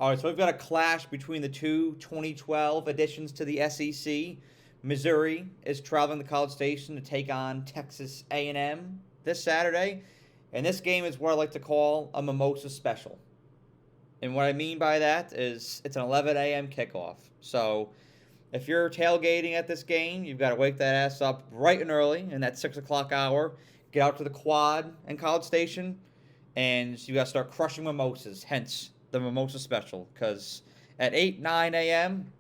All right, so we've got a clash between the two 2012 additions to the SEC. Missouri is traveling to College Station to take on Texas A&M this Saturday, and this game is what I like to call a mimosa special. And what I mean by that is it's an 11 a.m. kickoff. So if you're tailgating at this game, you've got to wake that ass up bright and early in that 6 o'clock hour, get out to the quad and College Station, and you got to start crushing mimosas, hence the mimosa special. Because at 8, 9 a.m.,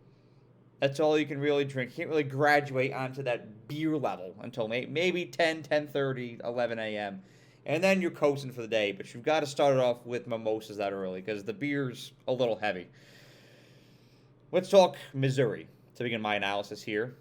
that's all you can really drink. You can't really graduate onto that beer level until maybe 10, 10:30, 11 a.m. And then you're coasting for the day. But you've got to start it off with mimosas that early because the beer's a little heavy. Let's talk Missouri to begin my analysis here.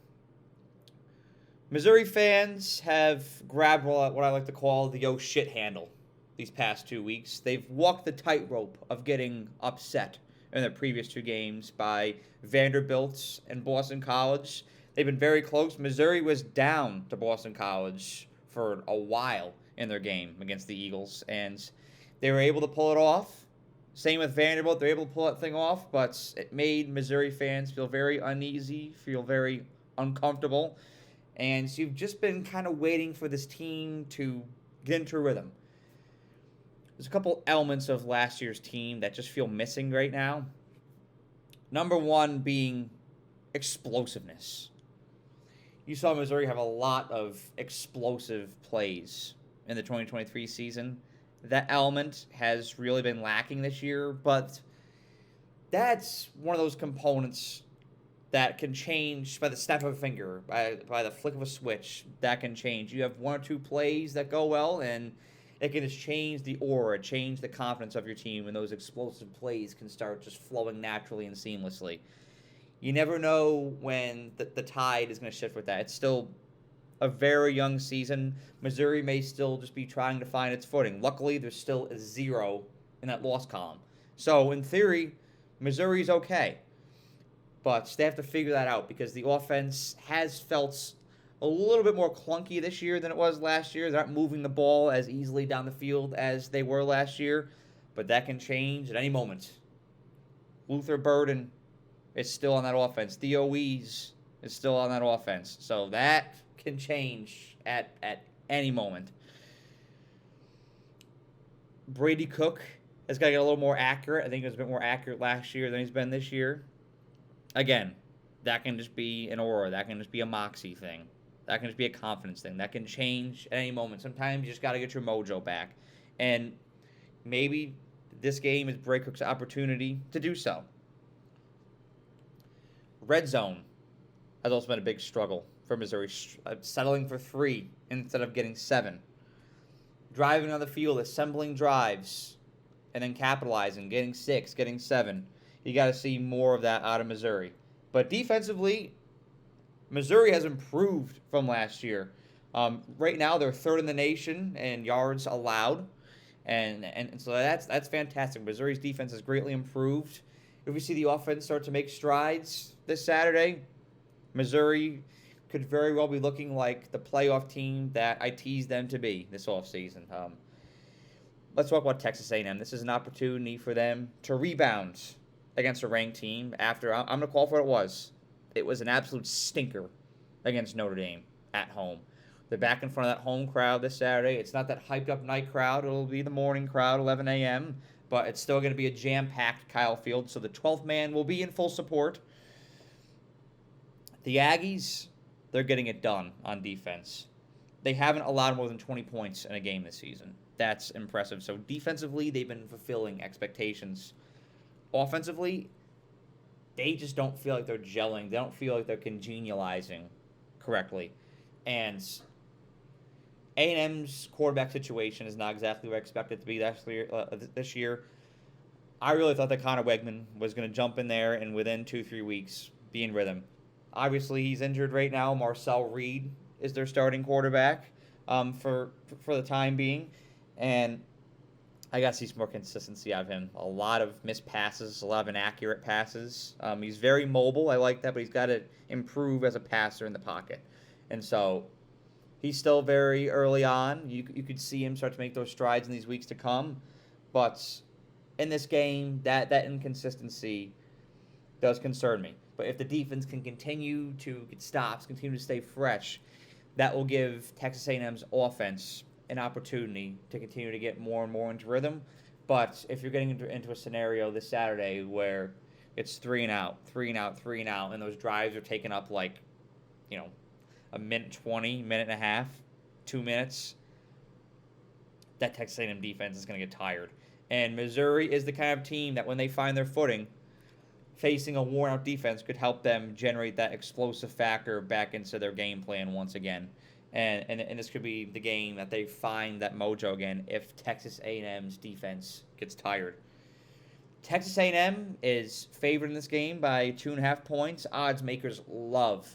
Missouri fans have grabbed what I like to call the oh shit handle these past 2 weeks. They've walked the tightrope of getting upset in their previous two games by Vanderbilt and Boston College. They've been very close. Missouri was down to Boston College for a while in their game against the Eagles, and they were able to pull it off. Same with Vanderbilt. They're able to pull that thing off, but it made Missouri fans feel very uneasy, feel very uncomfortable. And so you've just been kind of waiting for this team to get into a rhythm. There's a couple elements of last year's team that just feel missing right now. Number one being explosiveness. You saw Missouri have a lot of explosive plays in the 2023 season. That element has really been lacking this year, but that's one of those components that can change by the snap of a finger, by the flick of a switch. That can change. You have one or two plays that go well, and it can just change the aura, change the confidence of your team, and those explosive plays can start just flowing naturally and seamlessly. You never know when the tide is going to shift with that. It's still a very young season. Missouri may still just be trying to find its footing. Luckily, there's still a 0 in that loss column. So, in theory, Missouri's okay. But they have to figure that out because the offense has felt a little bit more clunky this year than it was last year. They're not moving the ball as easily down the field as they were last year, but that can change at any moment. Luther Burden is still on that offense. Theo Wees is still on that offense. So that can change at any moment. Brady Cook has got to get a little more accurate. I think he was a bit more accurate last year than he's been this year. Again, that can just be an aura. That can just be a moxie thing. That can just be a confidence thing. That can change at any moment. Sometimes you just got to get your mojo back. And maybe this game is Brady Cook's opportunity to do so. Red zone has also been a big struggle for Missouri, settling for 3 instead of getting 7. Driving on the field, assembling drives, and then capitalizing, getting 6, getting 7. You got to see more of that out of Missouri. But defensively, Missouri has improved from last year. Right now, they're 3rd in the nation in yards allowed, and so that's fantastic. Missouri's defense has greatly improved. If we see the offense start to make strides this Saturday, Missouri could very well be looking like the playoff team that I teased them to be this offseason. Let's talk about Texas A&M. This is an opportunity for them to rebound against a ranked team after, I'm going to call for what it was. It was an absolute stinker against Notre Dame at home. They're back in front of that home crowd this Saturday. It's not that hyped-up night crowd. It'll be the morning crowd, 11 a.m., but it's still going to be a jam-packed Kyle Field, so the 12th man will be in full support. The Aggies, they're getting it done on defense. They haven't allowed more than 20 points in a game this season. That's impressive. So defensively, they've been fulfilling expectations. Offensively, they just don't feel like they're gelling. They don't feel like they're congenializing correctly. And A&M's quarterback situation is not exactly what I expected it to be this year. I really thought that Connor Wegman was going to jump in there and within 2-3 weeks be in rhythm. Obviously, he's injured right now. Marcel Reed is their starting quarterback for the time being. And I got to see some more consistency out of him. A lot of missed passes, a lot of inaccurate passes. He's very mobile. I like that, but he's got to improve as a passer in the pocket. And so he's still very early on. You could see him start to make those strides in these weeks to come. But in this game, that inconsistency does concern me. But if the defense can continue to get stops, continue to stay fresh, that will give Texas A&M's offense an opportunity to continue to get more and more into rhythm. But if you're getting into a scenario this Saturday where it's 3 and out, 3 and out, 3 and out, and those drives are taking up like, a minute 20, minute and a half, 2 minutes, that Texas A&M defense is going to get tired. And Missouri is the kind of team that when they find their footing, facing a worn-out defense could help them generate that explosive factor back into their game plan once again. And this could be the game that they find that mojo again if Texas A&M's defense gets tired. Texas A&M is favored in this game by 2.5 points. Odds makers love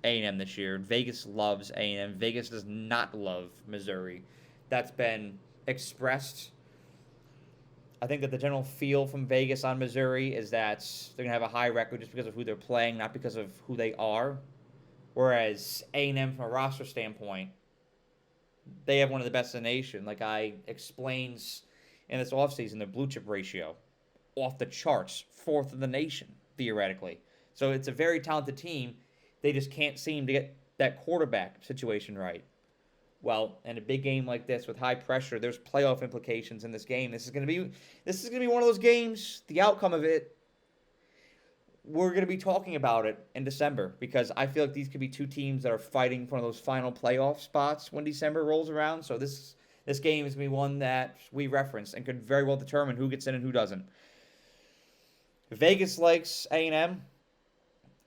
A&M this year. Vegas loves A&M. Vegas does not love Missouri. That's been expressed. I think that the general feel from Vegas on Missouri is that they're going to have a high record just because of who they're playing, not because of who they are. Whereas A&M, from a roster standpoint, they have one of the best in the nation. Like I explains in this offseason, their blue chip ratio, off the charts, 4th in the nation, theoretically. So it's a very talented team. They just can't seem to get that quarterback situation right. Well, in a big game like this with high pressure, there's playoff implications in this game. This is going to be one of those games. The outcome of it, we're going to be talking about it in December because I feel like these could be two teams that are fighting for one of those final playoff spots when December rolls around. So this game is going to be one that we reference and could very well determine who gets in and who doesn't. Vegas likes A&M.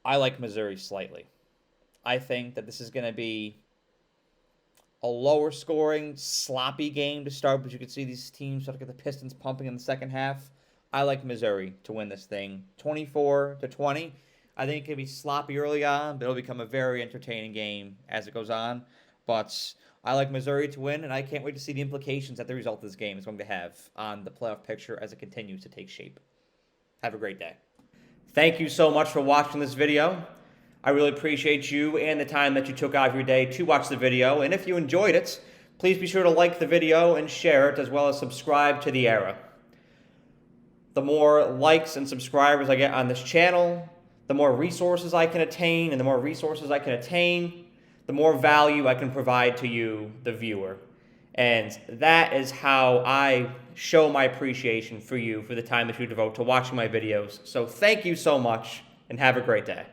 I like Missouri slightly. I think that this is going to be a lower scoring, sloppy game to start, but you can see these teams start to get the Pistons pumping in the second half. I like Missouri to win this thing 24-20. I think it can be sloppy early on, but it'll become a very entertaining game as it goes on. But I like Missouri to win, and I can't wait to see the implications that the result of this game is going to have on the playoff picture as it continues to take shape. Have a great day. Thank you so much for watching this video. I really appreciate you and the time that you took out of your day to watch the video. And if you enjoyed it, please be sure to like the video and share it, as well as subscribe to The Era. The more likes and subscribers I get on this channel, the more resources I can attain, and the more resources I can attain, the more value I can provide to you, the viewer. And that is how I show my appreciation for you for the time that you devote to watching my videos. So thank you so much, and have a great day.